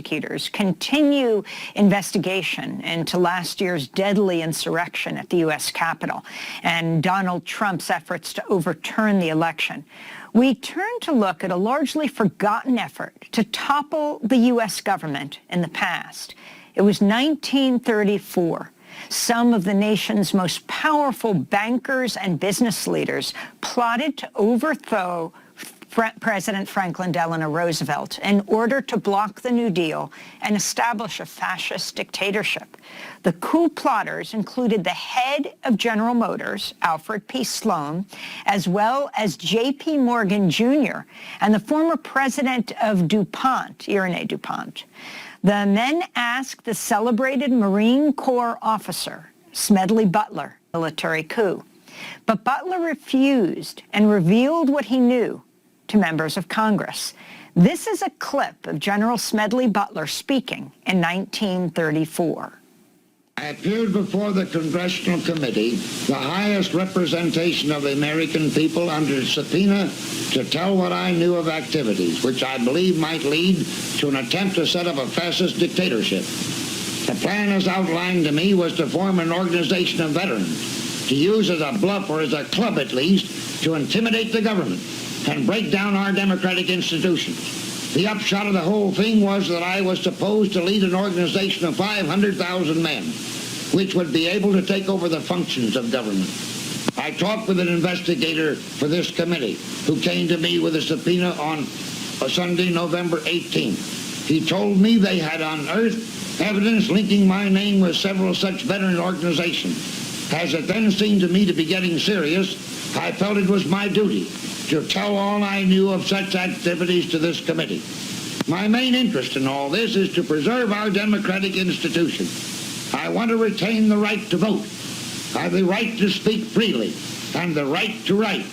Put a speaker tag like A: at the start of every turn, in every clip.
A: prosecutors continue investigation into last year's deadly insurrection at the U.S. Capitol and Donald Trump's efforts to overturn the election, we turn to look at a largely forgotten effort to topple the U.S. government in the past. It was 1934. Some of the nation's most powerful bankers and business leaders plotted to overthrow President Franklin Delano Roosevelt in order to block the New Deal and establish a fascist dictatorship. The coup plotters included the head of General Motors, Alfred P. Sloan, as well as J.P. Morgan Jr. and the former president of DuPont, Irene DuPont. The men asked the celebrated Marine Corps officer, Smedley Butler, military coup. But Butler refused and revealed what he knew to members of Congress. This is a clip of General Smedley Butler speaking in 1934.
B: I appeared before the Congressional Committee, the highest representation of the American people, under subpoena to tell what I knew of activities which I believe might lead to an attempt to set up a fascist dictatorship. The plan as outlined to me was to form an organization of veterans, to use as a bluff or as a club at least, to intimidate the government and break down our democratic institutions. The upshot of the whole thing was that I was supposed to lead an organization of 500,000 men, which would be able to take over the functions of government. I talked with an investigator for this committee who came to me with a subpoena on Sunday, November 18th. He told me they had unearthed evidence linking my name with several such veteran organizations. As it then seemed to me to be getting serious, I felt it was my duty to tell all I knew of such activities to this committee. My main interest in all this is to preserve our democratic institutions. I want to retain the right to vote, the right to speak freely, and the right to write.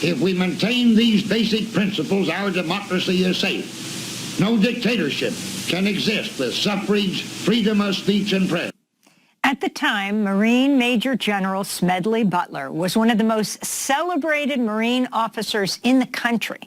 B: If we maintain these basic principles, our democracy is safe. No dictatorship can exist with suffrage, freedom of speech, and press.
A: At the time, Marine Major General Smedley Butler was one of the most celebrated Marine officers in the country,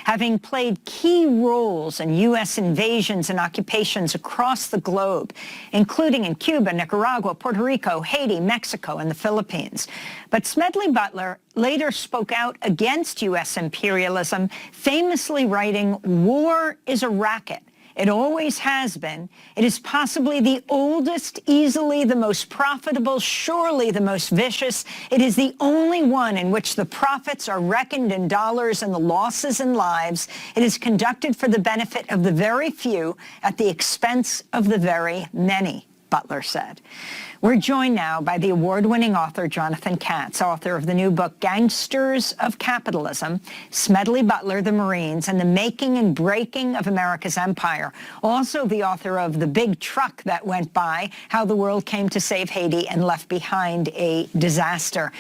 A: having played key roles in U.S. invasions and occupations across the globe, including in Cuba, Nicaragua, Puerto Rico, Haiti, Mexico, and the Philippines. But Smedley Butler later spoke out against U.S. imperialism, famously writing, "War is a racket. It always has been. It is possibly the oldest, easily the most profitable, surely the most vicious. It is the only one in which the profits are reckoned in dollars and the losses in lives. It is conducted for the benefit of the very few at the expense of the very many," Butler said. We're joined now by the award-winning author Jonathan Katz, author of the new book, Gangsters of Capitalism, Smedley Butler, the Marines, and the Making and Breaking of America's Empire. Also the author of The Big Truck That Went By, How the World Came to Save Haiti and Left Behind a Disaster.